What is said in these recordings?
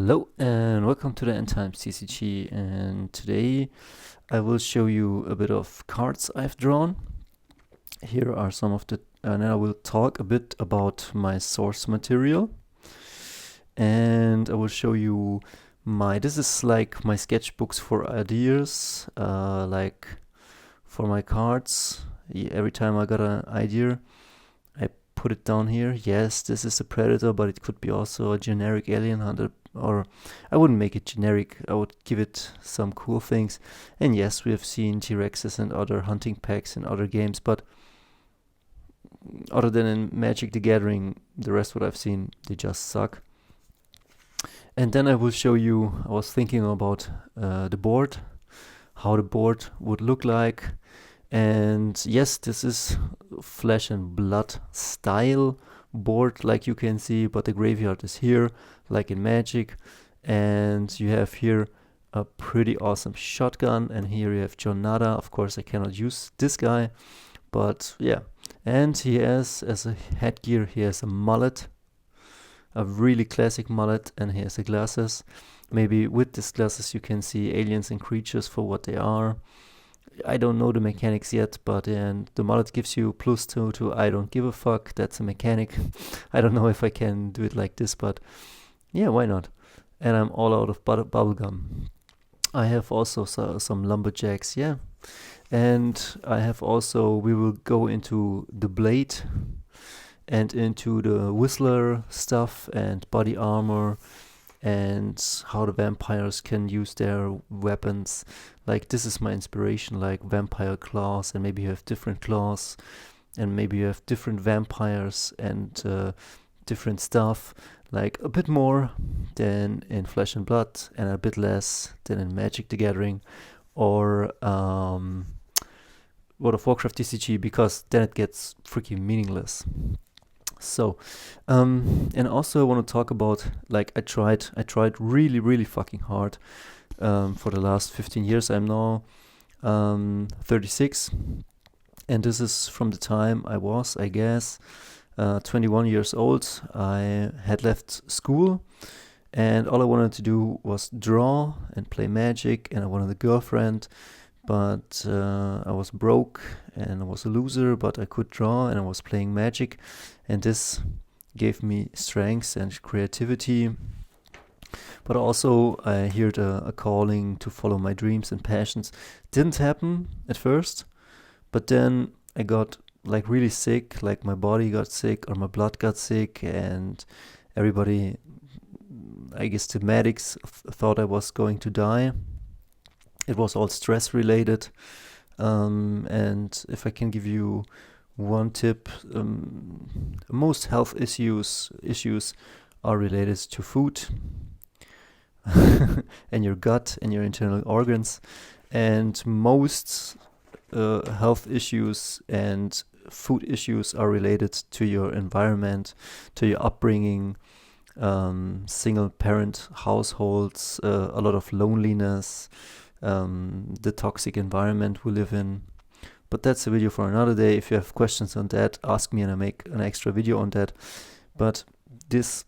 Hello and welcome to the EndTimes TCG, and today I will show you a bit of cards I've drawn. Here are some of the, and I will talk a bit about my source material, and I will show you this is like my sketchbooks for ideas, like for my cards. Every time I got an idea, I put it down here. Yes, this is a predator, but it could be also a generic alien hunter, or I wouldn't make it generic. I would give it some cool things. And yes, we have seen T-Rexes and other hunting packs in other games, but other than in Magic the Gathering, the rest what I've seen, they just suck. And then I will show you, I was thinking about the board, how the board would look like. And yes, this is flesh and blood style board, like you can see, but the graveyard is here, like in Magic. And you have here a pretty awesome shotgun, and here you have John Nada. Of course, I cannot use this guy, but yeah. And he has, as a headgear, he has a mullet, a really classic mullet, and he has the glasses. Maybe with these glasses you can see aliens and creatures for what they are. I don't know the mechanics yet, but the mullet gives you +2 to I don't give a fuck. That's a mechanic. I don't know if I can do it like this, but yeah, why not? And I'm all out of bubblegum. I have also some lumberjacks, yeah. And I have also, we will go into the blade and into the Whistler stuff and body armor and how the vampires can use their weapons. Like, this is my inspiration, like vampire claws, and maybe you have different claws, and maybe you have different vampires and different stuff, like a bit more than in Flesh and Blood and a bit less than in Magic the Gathering or World of Warcraft TCG, because then it gets freaking meaningless. So, and also I want to talk about, like, I tried really fucking hard for the last 15 years. I'm now 36, and this is from the time I was, I guess, 21 years old. I had left school, and all I wanted to do was draw and play Magic, and I wanted a girlfriend, but I was broke and I was a loser, but I could draw and I was playing Magic, and this gave me strength and creativity. But also I heard a calling to follow my dreams and passions. Didn't happen at first, but then I got like really sick, like my body got sick or my blood got sick, and everybody, I guess the medics thought I was going to die. It was all stress related, and if I can give you one tip, most health issues are related to food and your gut and your internal organs, and most health issues and food issues are related to your environment, to your upbringing, single parent households, a lot of loneliness, the toxic environment we live in. But that's a video for another day. If you have questions on that, ask me and I make an extra video on that. But this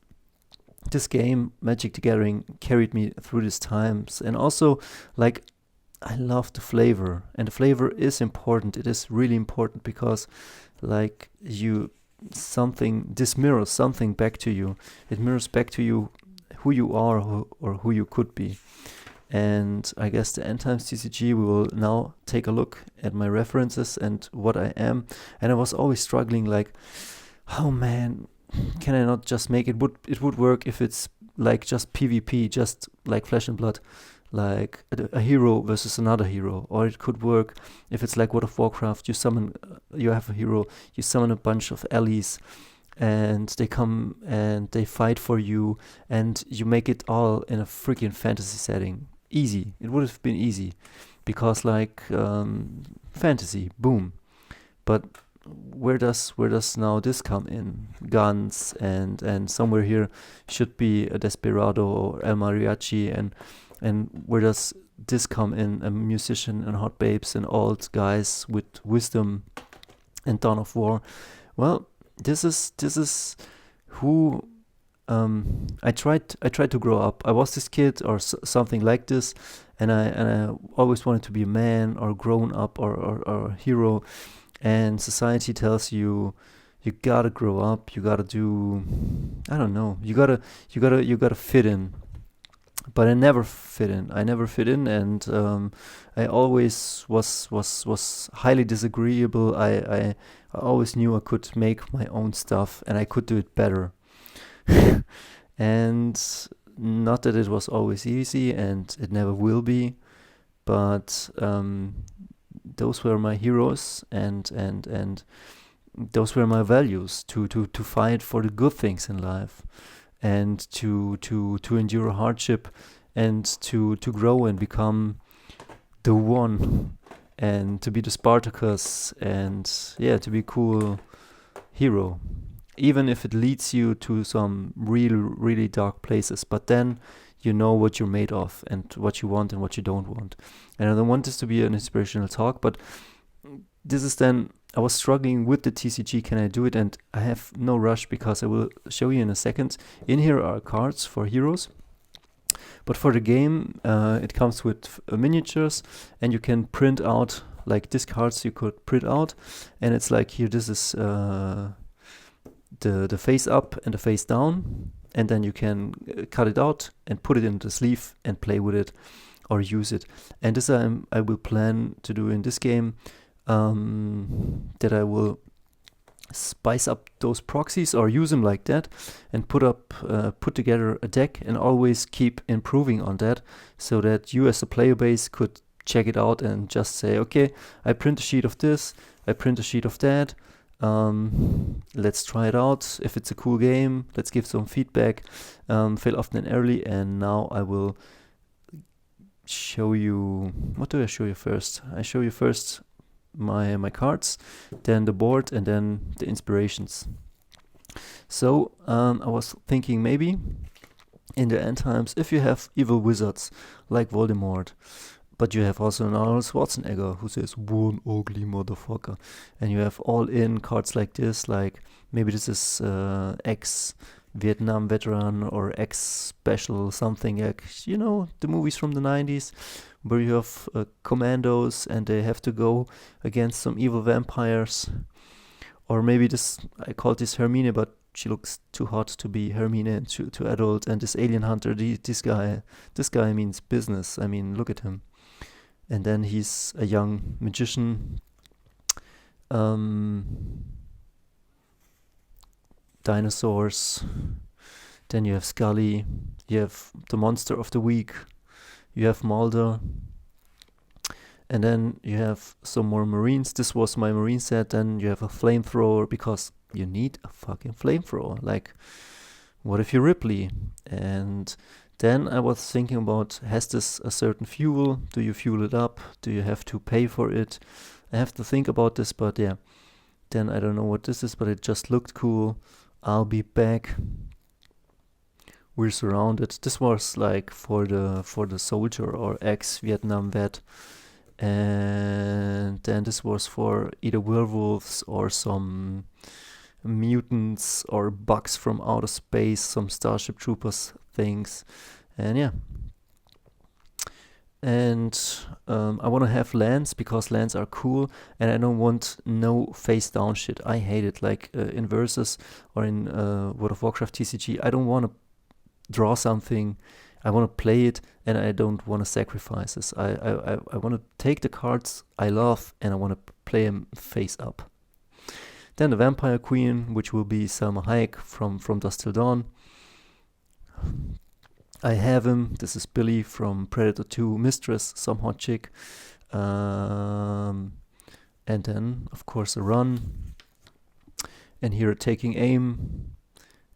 game, Magic the Gathering, carried me through these times. And also, like, I love the flavor, and the flavor is important. It is really important because, like, this mirrors something back to you. It mirrors back to you who you are or who you could be. And I guess the EndTimes TCG, we will now take a look at my references and what I am. And I was always struggling, like, oh man, can I not just make it? It would work if it's like just PvP, just like Flesh and Blood, like a hero versus another hero. Or it could work if it's like World of Warcraft. You have a hero, you summon a bunch of allies, and they come and they fight for you, and you make it all in a freaking fantasy setting. Easy. It would have been easy because, like, fantasy, boom. But where does now this come in? Guns and somewhere here should be a Desperado or El Mariachi, and where does this come in? A musician and hot babes and old guys with wisdom and Dawn of War. Well, this is who I tried to grow up. I was this kid or something like this, and I always wanted to be a man or grown up or a hero. And society tells you you gotta grow up. You gotta do, I don't know. You gotta fit in. But I never fit in. I never fit in, and I always was highly disagreeable. I always knew I could make my own stuff, and I could do it better. And not that it was always easy, and it never will be, but those were my heroes, and those were my values to fight for the good things in life, and to endure hardship, and to grow and become the one, and to be the Spartacus, and yeah, to be a cool hero, even if it leads you to some really dark places. But then you know what you're made of, and what you want and what you don't want. And I don't want this to be an inspirational talk, but this is then, I was struggling with the TCG, can I do it? And I have no rush, because I will show you in a second. In here are cards for heroes, but for the game, it comes with miniatures, and you can print out, like these cards you could print out, and it's like here, this is the face up and the face down, and then you can cut it out and put it in the sleeve and play with it or use it. And this I will plan to do in this game, that I will spice up those proxies or use them like that, and put together a deck, and always keep improving on that, so that you as a player base could check it out and just say, okay, I print a sheet of this, I print a sheet of that, let's try it out. If it's a cool game, let's give some feedback, fail often and early. And now I will show you, what do I show you first? I show you first my cards, then the board, and then the inspirations. So I was thinking, maybe in the end times, if you have evil wizards like Voldemort, but you have also an Arnold Schwarzenegger who says one ugly motherfucker, and you have all in cards like this, like maybe this is ex-Vietnam veteran or ex-special something, like, you know, the movies from the 90s, where you have commandos and they have to go against some evil vampires. Or maybe this, I call this Hermine, but she looks too hot to be Hermine and too adult. And this alien hunter, this guy means business. I mean, look at him. And then he's a young magician. Dinosaurs. Then you have Scully. You have the monster of the week. You have Mulder. And then you have some more Marines. This was my Marine set. Then you have a flamethrower, because you need a fucking flamethrower. Like, what if you're Ripley? And then I was thinking about, has this a certain fuel? Do you fuel it up? Do you have to pay for it? I have to think about this, but yeah. Then I don't know what this is, but it just looked cool. I'll be back. We're surrounded. This was like for the soldier or ex-Vietnam vet. And then this was for either werewolves or some mutants or bugs from outer space, some Starship Troopers things. And yeah. And I want to have lands, because lands are cool, and I don't want no face down shit. I hate it. Like in Versus or in World of Warcraft TCG, I don't want to draw something. I want to play it, and I don't want to sacrifice this. I want to take the cards I love, and I want to play them face up. Then the Vampire Queen, which will be Salma Hayek from Dusk Till Dawn. I have him. This is Billy from Predator 2, Mistress, some hot chick. And then, of course, a run. And here, taking aim.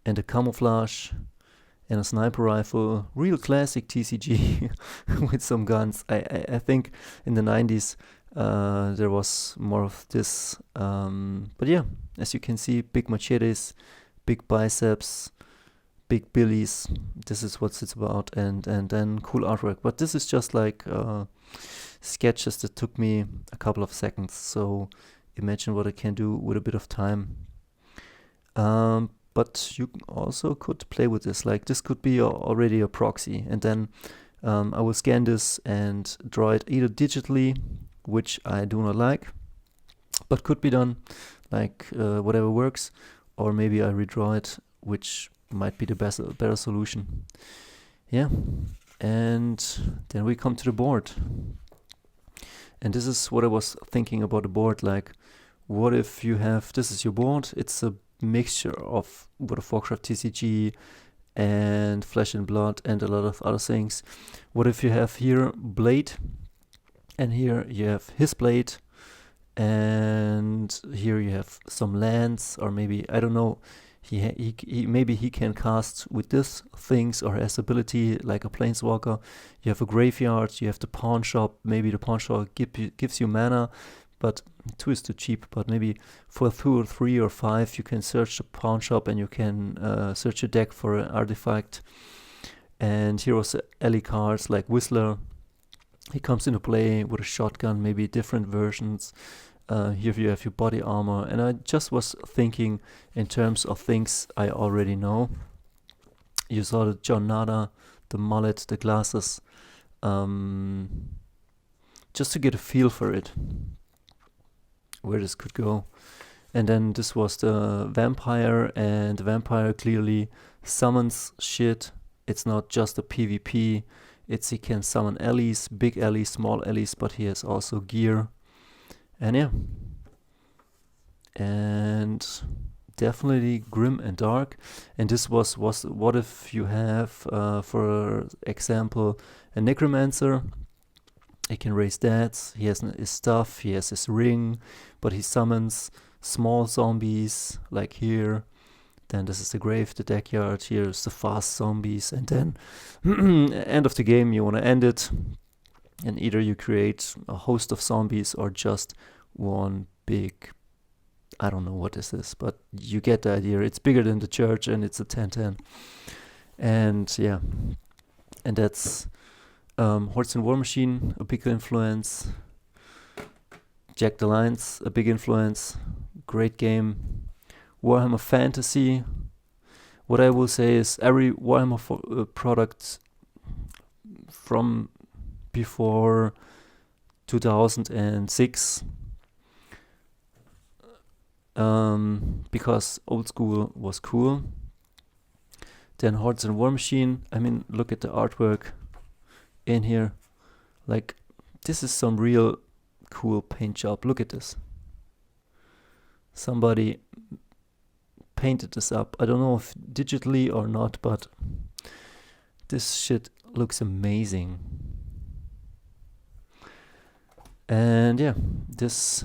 And a camouflage. And a sniper rifle. Real classic TCG with some guns. I think in the 90s there was more of this. But yeah, as you can see, big machetes, big biceps, big billies. This is what it's about, and then cool artwork. But this is just like sketches that took me a couple of seconds. So imagine what I can do with a bit of time. but you also could play with this. Like this could be already a proxy, and then I will scan this and draw it either digitally, which I do not like, but could be done, like whatever works, or maybe I redraw it, which might be the better solution. Yeah, and then we come to the board. And this is what I was thinking about the board. Like, what if you have, this is your board, it's a mixture of World of Warcraft TCG and Flesh and Blood and a lot of other things. What if you have here Blade, and here you have his Blade, and here you have some lands, or maybe, I don't know, maybe he can cast with this things or has ability like a planeswalker. You have a graveyard, you have the pawn shop, maybe the pawn shop gives you mana, but 2 is too cheap, but maybe for 2 or 3 or 5 you can search the pawn shop and you can search your deck for an artifact. And here also alley cards like Whistler. He comes into play with a shotgun, maybe different versions. Here you have your body armor, and I just was thinking in terms of things I already know. You saw the John Nada, the mullet, the glasses, just to get a feel for it, where this could go. And then this was the vampire, and the vampire clearly summons shit. It's not just a PvP, it's he can summon allies, big allies, small allies, but he has also gear. And yeah, and definitely grim and dark. And this was what if you have, for example, a necromancer. He can raise deads, he has his stuff, he has his ring, but he summons small zombies, like here. Then this is the grave, the deckyard, here's the fast zombies, and then end of the game you want to end it. And either you create a host of zombies or just one big, I don't know what this is, but you get the idea. It's bigger than the church and it's a 10-10. And yeah, and that's Hordes and War Machine, a big influence. Jack the Lions, a big influence. Great game. Warhammer Fantasy. What I will say is every Warhammer product from before 2006, because old school was cool. Then Hordes and War Machine, I mean, look at the artwork in here. Like, this is some real cool paint job. Look at this. Somebody painted this up. I don't know if digitally or not, but this shit looks amazing. And yeah, these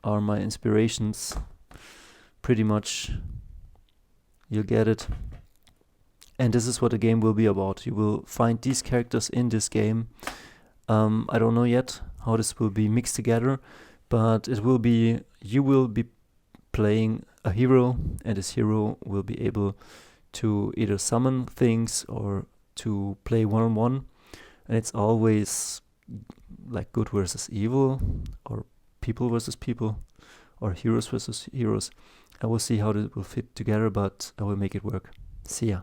are my inspirations. Pretty much, you'll get it. And this is what the game will be about. You will find these characters in this game. I don't know yet how this will be mixed together, but it will be, you will be playing a hero, and this hero will be able to either summon things or to play one-on-one. And it's always like good versus evil, or people versus people, or heroes versus heroes. I will see how it will fit together, but I will make it work. See ya.